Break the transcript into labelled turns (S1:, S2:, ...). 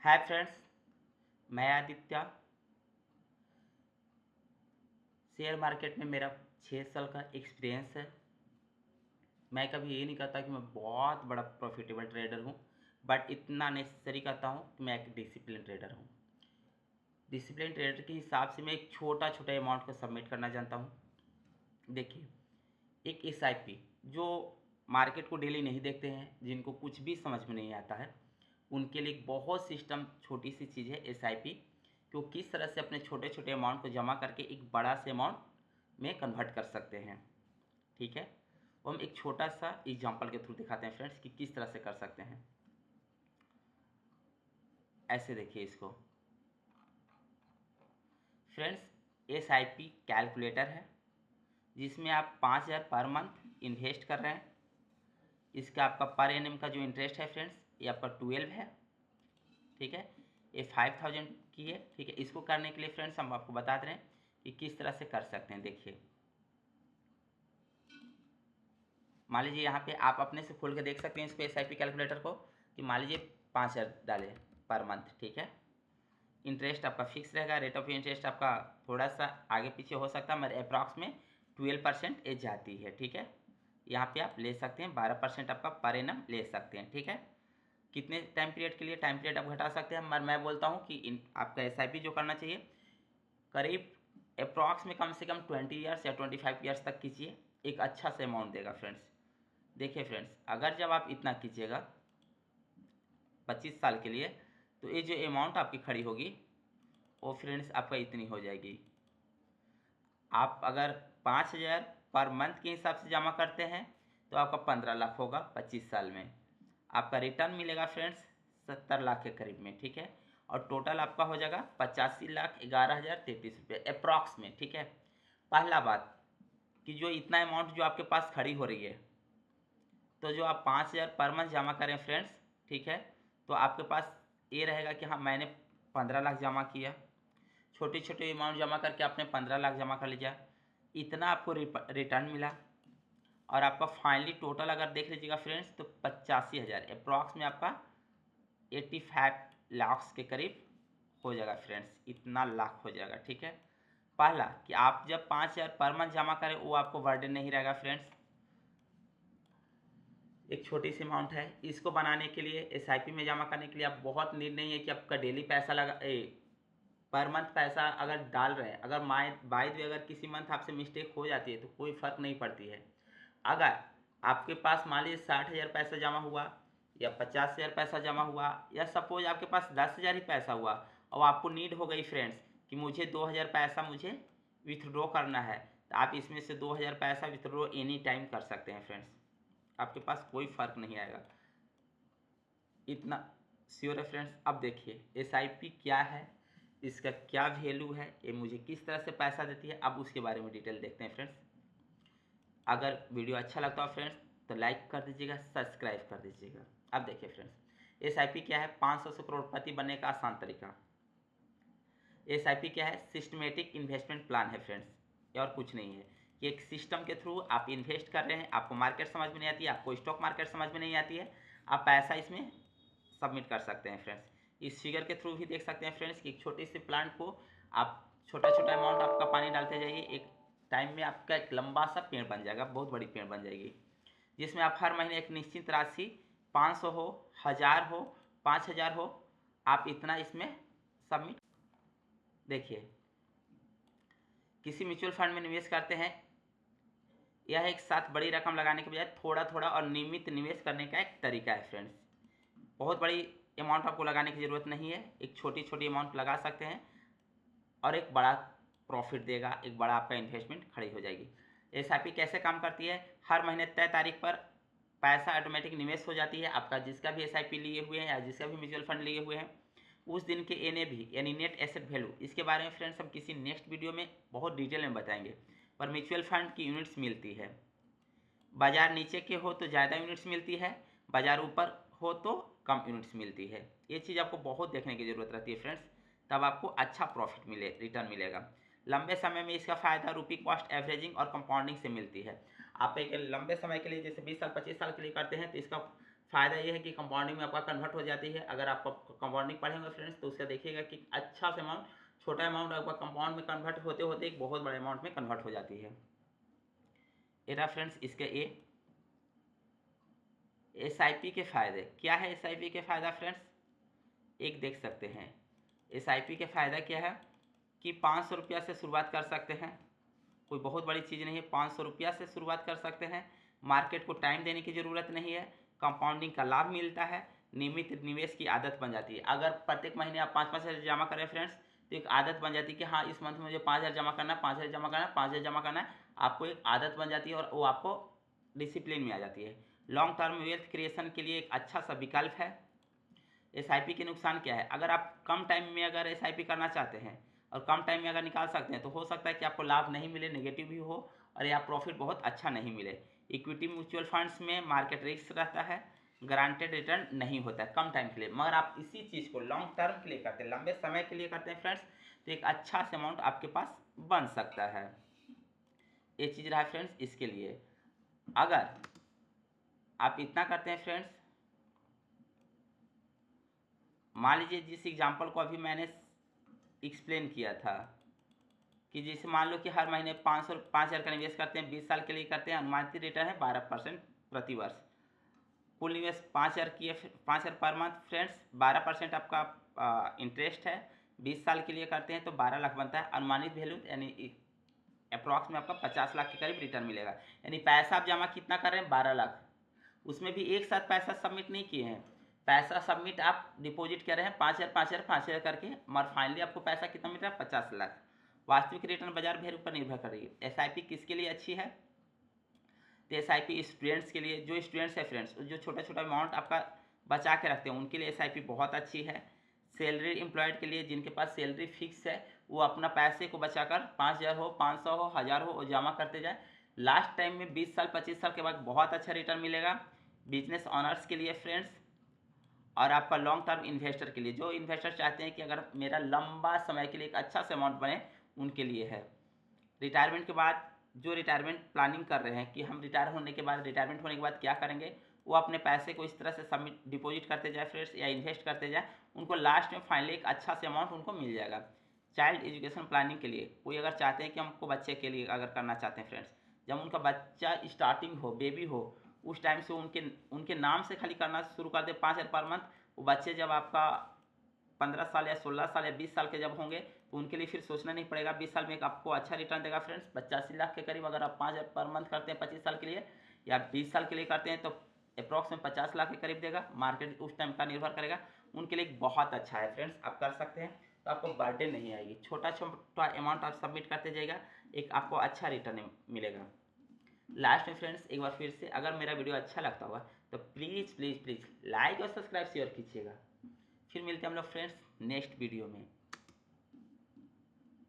S1: Hi friends, मैं Aditya. Share market में मेरा 6 साल का एक्सपीरियंस है। मैं कभी ये नहीं कहता कि मैं बहुत बड़ा प्रॉफिटेबल ट्रेडर हूँ, बट इतना नेसेसरी कहता हूँ कि मैं एक डिसिप्लिन ट्रेडर हूँ। डिसिप्लिन ट्रेडर के हिसाब से मैं एक छोटा छोटा अमाउंट को सबमिट करना जानता हूँ। देखिए, एक एसआईपी जो मार्केट को डेली नहीं देखते हैं, जिनको कुछ भी समझ में नहीं आता है, उनके लिए एक बहुत सिस्टम छोटी सी चीज़ है एसआईपी कि वो किस तरह से अपने छोटे छोटे अमाउंट को जमा करके एक बड़ा से अमाउंट में कन्वर्ट कर सकते हैं। ठीक है, वो हम एक छोटा सा एग्जांपल के थ्रू दिखाते हैं फ्रेंड्स कि किस तरह से कर सकते हैं। ऐसे देखिए इसको फ्रेंड्स, एसआईपी कैलकुलेटर है जिसमें आप 5,000 पर मंथ इन्वेस्ट कर रहे हैं। इसका आपका पर एनम का जो इंटरेस्ट है फ्रेंड्स, ये आपका 12 है। ठीक है, ये 5,000 की है। ठीक है, इसको करने के लिए फ्रेंड्स हम आपको बता दे रहे हैं कि किस तरह से कर सकते हैं। देखिए, मान लीजिए यहाँ पे आप अपने से खोल के देख सकते हैं इसको एसआईपी कैलकुलेटर को कि मान लीजिए 5,000 डालें पर मंथ। ठीक है, इंटरेस्ट आपका फिक्स रहेगा। रेट ऑफ इंटरेस्ट आपका थोड़ा सा आगे पीछे हो सकता है, मगर अप्रॉक्स में 12% एज जाती है। ठीक है, यहाँ पे आप ले सकते हैं 12% आपका पर एनम ले सकते हैं। ठीक है, कितने टाइम पीरियड के लिए टाइम पीरियड आप घटा सकते हैं, मगर मैं बोलता हूँ कि आपका एसआईपी जो करना चाहिए करीब अप्रॉक्स में कम से कम 20 ईयर्स या 25 ईयर्स तक कीजिए। एक अच्छा से अमाउंट देगा फ्रेंड्स। देखिए फ्रेंड्स, अगर जब आप इतना कीजिएगा 25 साल के लिए, तो ये जो अमाउंट आपकी खड़ी होगी वो फ्रेंड्स आपका इतनी हो जाएगी। आप अगर 5,000 पर मंथ के हिसाब से जमा करते हैं तो आपका 15 लाख होगा 25 साल में। आपका रिटर्न मिलेगा फ्रेंड्स 70 लाख के करीब में। ठीक है, और टोटल आपका हो जाएगा 85,11,033 रुपये अप्रॉक्स में। ठीक है, पहला बात कि जो इतना अमाउंट जो आपके पास खड़ी हो रही है, तो जो आप 5,000 पर मंथ जमा करें फ्रेंड्स, ठीक है, तो आपके पास ये रहेगा कि हाँ मैंने 15 लाख जमा किया। छोटे छोटे अमाउंट जमा करके आपने 15 लाख जमा कर लिया, इतना आपको रिटर्न मिला। और आपका फाइनली टोटल अगर देख लीजिएगा फ्रेंड्स, तो 85,000 अप्रॉक्स में आपका 85 लाख के करीब हो जाएगा फ्रेंड्स। इतना लाख हो जाएगा। ठीक है, पहला कि आप जब 5,000 पर मंथ जमा करें वो आपको बर्डन नहीं रहेगा फ्रेंड्स। एक छोटी सी अमाउंट है, इसको बनाने के लिए एसआईपी में जमा करने के लिए आप बहुत नीड नहीं है कि आपका डेली पैसा लगा पर मंथ पैसा अगर डाल रहे हैं। अगर बाय द वे अगर किसी मंथ आपसे मिस्टेक हो जाती है तो कोई फ़र्क नहीं पड़ती है। अगर आपके पास मान लीजिए 60,000 पैसा जमा हुआ या 50,000 पैसा जमा हुआ, या सपोज आपके पास 10,000 ही पैसा हुआ और आपको नीड हो गई फ्रेंड्स कि मुझे 2,000 पैसा मुझे विथड्रॉ करना है, तो आप इसमें से 2,000 पैसा विथड्रॉ एनी टाइम कर सकते हैं फ्रेंड्स। आपके पास कोई फ़र्क नहीं आएगा, इतना श्योर है फ्रेंड्स। अब देखिए एसआईपी क्या है, इसका क्या वैल्यू है, ये मुझे किस तरह से पैसा देती है, अब उसके बारे में डिटेल देखते हैं फ्रेंड्स। अगर वीडियो अच्छा लगता हो फ्रेंड्स तो लाइक कर दीजिएगा, सब्सक्राइब कर दीजिएगा। अब देखिए फ्रेंड्स, एसआईपी क्या है, 500 से करोड़पति बनने का आसान तरीका। एसआईपी क्या है, सिस्टमेटिक इन्वेस्टमेंट प्लान है फ्रेंड्स, ये और कुछ नहीं है। कि एक सिस्टम के थ्रू आप इन्वेस्ट कर रहे हैं, आपको मार्केट समझ में नहीं आती है, आपको स्टॉक मार्केट समझ में नहीं आती है, आप पैसा इसमें सबमिट कर सकते हैं फ्रेंड्स। इस फिगर के थ्रू भी देख सकते हैं फ्रेंड्स कि एक छोटे से प्लांट को आप छोटा छोटा अमाउंट आपका पानी डालते जाइए, एक टाइम में आपका एक लंबा सा पेड़ बन जाएगा, बहुत बड़ी पेड़ बन जाएगी, जिसमें आप हर महीने एक निश्चित राशि 500 हो, 1,000 हो, 5,000 हो, आप इतना इसमें सबमिट। देखिए, किसी म्यूचुअल फंड में निवेश करते हैं, यह एक साथ बड़ी रकम लगाने के बजाय थोड़ा थोड़ा और नियमित निवेश करने का एक तरीका है फ्रेंड्स। बहुत बड़ी अमाउंट आपको लगाने की ज़रूरत नहीं है, एक छोटी छोटी अमाउंट लगा सकते हैं और एक बड़ा प्रॉफिट देगा, एक बड़ा आपका इन्वेस्टमेंट खड़ी हो जाएगी। एसआईपी कैसे काम करती है, हर महीने तय तारीख पर पैसा ऑटोमेटिक निवेश हो जाती है। आपका जिसका भी एसआईपी लिए हुए हैं या जिसका भी म्यूचुअल फंड लिए हुए हैं, उस दिन के एनएवी यानी नेट एसेट वैल्यू, इसके बारे में फ्रेंड्स हम किसी नेक्स्ट वीडियो में बहुत डिटेल में बताएंगे। पर म्यूचुअल फंड की यूनिट्स मिलती है, बाज़ार नीचे के हो तो ज़्यादा यूनिट्स मिलती है, बाज़ार ऊपर हो तो कम यूनिट्स मिलती है। ये चीज़ आपको बहुत देखने की ज़रूरत रहती है फ्रेंड्स, तब आपको अच्छा प्रॉफिट मिले, रिटर्न मिलेगा। लंबे समय में इसका फ़ायदा रुपी कॉस्ट एवरेजिंग और कंपाउंडिंग से मिलती है। आप एक लंबे समय के लिए जैसे 20 साल 25 साल के लिए करते हैं तो इसका फ़ायदा ये है कि कंपाउंडिंग में आपका कन्वर्ट हो जाती है। अगर आप कंपाउंडिंग पढ़ेंगे फ्रेंड्स तो उसका देखिएगा कि अच्छा सा अमाउंट, छोटा अमाउंट आपका कंपाउंड में कन्वर्ट होते होते एक बहुत बड़े अमाउंट में कन्वर्ट हो जाती है। ये रहा फ्रेंड्स इसके एसआईपी के फ़ायदे। क्या है एसआईपी के फ़ायदा फ्रेंड्स? एक देख सकते हैं। एसआईपी के फ़ायदा क्या है कि 500 रुपया से शुरुआत कर सकते हैं, कोई बहुत बड़ी चीज़ नहीं है, 500 रुपया से शुरुआत कर सकते हैं। मार्केट को टाइम देने की ज़रूरत नहीं है, कंपाउंडिंग का लाभ मिलता है, नियमित निवेश की आदत बन जाती है। अगर प्रत्येक महीने आप 5-5 हज़ार जमा करें फ्रेंड्स तो एक आदत बन जाती है कि हाँ इस मंथ में मुझे 5,000 जमा करना है, 5,000 जमा करना है, 5,000 जमा करना है। आपको एक आदत बन जाती है और वो आपको डिसिप्लिन में आ जाती है। लॉन्ग टर्म वेल्थ क्रिएशन के लिए एक अच्छा सा विकल्प है। एसआईपी के नुकसान क्या है? अगर आप कम टाइम में अगर एसआईपी करना चाहते हैं और कम टाइम में अगर निकाल सकते हैं तो हो सकता है कि आपको लाभ नहीं मिले, नेगेटिव भी हो और या प्रॉफिट बहुत अच्छा नहीं मिले। इक्विटी म्यूचुअल फंड्स में मार्केट रिस्क रहता है, गारंटेड रिटर्न नहीं होता है कम टाइम के लिए। मगर आप इसी चीज़ को लॉन्ग टर्म के लिए करते हैं, लंबे समय के लिए करते हैं फ्रेंड्स, तो एक अच्छा सा अमाउंट आपके पास बन सकता है। ये चीज़ रहा फ्रेंड्स इसके लिए। अगर आप इतना करते हैं फ्रेंड्स, मान लीजिए जिस एग्जाम्पल को अभी मैंने एक्सप्लेन किया था कि जैसे मान लो कि हर महीने 5,000 का निवेश करते हैं, 20 साल के लिए करते हैं, अनुमानित रिटर्न है 12% प्रति वर्ष। कुल निवेश 5,000 किए, 5,000 पर मंथ फ्रेंड्स, 12% आपका इंटरेस्ट है। 20 साल के लिए करते हैं तो 12 लाख बनता है। अनुमानित वैल्यू यानी अप्रॉक्स में आपका 50 लाख के करीब रिटर्न मिलेगा। यानी पैसा आप जमा कितना कर रहे हैं? 12 लाख। उसमें भी एक साथ पैसा सबमिट नहीं किए हैं, पैसा सबमिट आप डिपॉजिट कर रहे हैं 5,000 5,000 5,000 करके, मगर फाइनली आपको पैसा कितना मिल रहा है? 50 लाख। वास्तविक रिटर्न बाजार भैर पर निर्भर कर रही है। एसआईपी किसके लिए अच्छी है? तो एसआईपी स्टूडेंट्स के लिए, जो स्टूडेंट्स है फ्रेंड्स, जो छोटा छोटा अमाउंट आपका बचा के रखते हैं उनके लिए एसआईपी बहुत अच्छी है। सैलरी एम्प्लॉयड के लिए, जिनके पास सैलरी फिक्स है, वो अपना पैसे को बचाकर 5,000 हो, 500 हो, 1,000 हो, वो जमा करते जाए। लास्ट टाइम में 20 साल 25 साल के बाद बहुत अच्छा रिटर्न मिलेगा। बिजनेस ऑनर्स के लिए फ्रेंड्स, और आपका लॉन्ग टर्म इन्वेस्टर के लिए, जो इन्वेस्टर चाहते हैं कि अगर मेरा लंबा समय के लिए एक अच्छा से अमाउंट बने, उनके लिए है। रिटायरमेंट के बाद जो रिटायरमेंट प्लानिंग कर रहे हैं कि हम रिटायर होने के बाद, रिटायरमेंट होने के बाद क्या करेंगे, वो अपने पैसे को इस तरह से सबमिट डिपॉजिट करते जाए फ्रेंड्स या इन्वेस्ट करते जाए, उनको लास्ट में फाइनली एक अच्छा से अमाउंट उनको मिल जाएगा। चाइल्ड एजुकेशन प्लानिंग के लिए, कोई अगर चाहते हैं कि हमको बच्चे के लिए अगर करना चाहते हैं फ्रेंड्स, जब उनका बच्चा स्टार्टिंग हो, बेबी हो, उस टाइम से उनके उनके नाम से खाली करना शुरू कर दे 5,000 पर मंथ। वो बच्चे जब आपका 15 साल या 16 साल या 20 साल के जब होंगे तो उनके लिए फिर सोचना नहीं पड़ेगा। 20 साल में एक आपको अच्छा रिटर्न देगा फ्रेंड्स, 85 लाख के करीब। अगर आप 5,000 पर मंथ करते हैं 25 साल के लिए या 20 साल के लिए करते हैं तो अप्रॉक्स में 50 लाख के करीब देगा। मार्केट उस टाइम का निर्भर करेगा। उनके लिए बहुत अच्छा है फ्रेंड्स, आप कर सकते हैं। तो आपको बर्डन नहीं आएगी, छोटा छोटा अमाउंट आप सबमिट करते जाइएगा, एक आपको अच्छा रिटर्न मिलेगा। लास्ट में फ्रेंड्स एक बार फिर से, अगर मेरा वीडियो अच्छा लगता होगा तो प्लीज़ प्लीज़ प्लीज़ लाइक और सब्सक्राइब शेयर कीजिएगा। फिर मिलते हैं हम लोग फ्रेंड्स नेक्स्ट वीडियो में।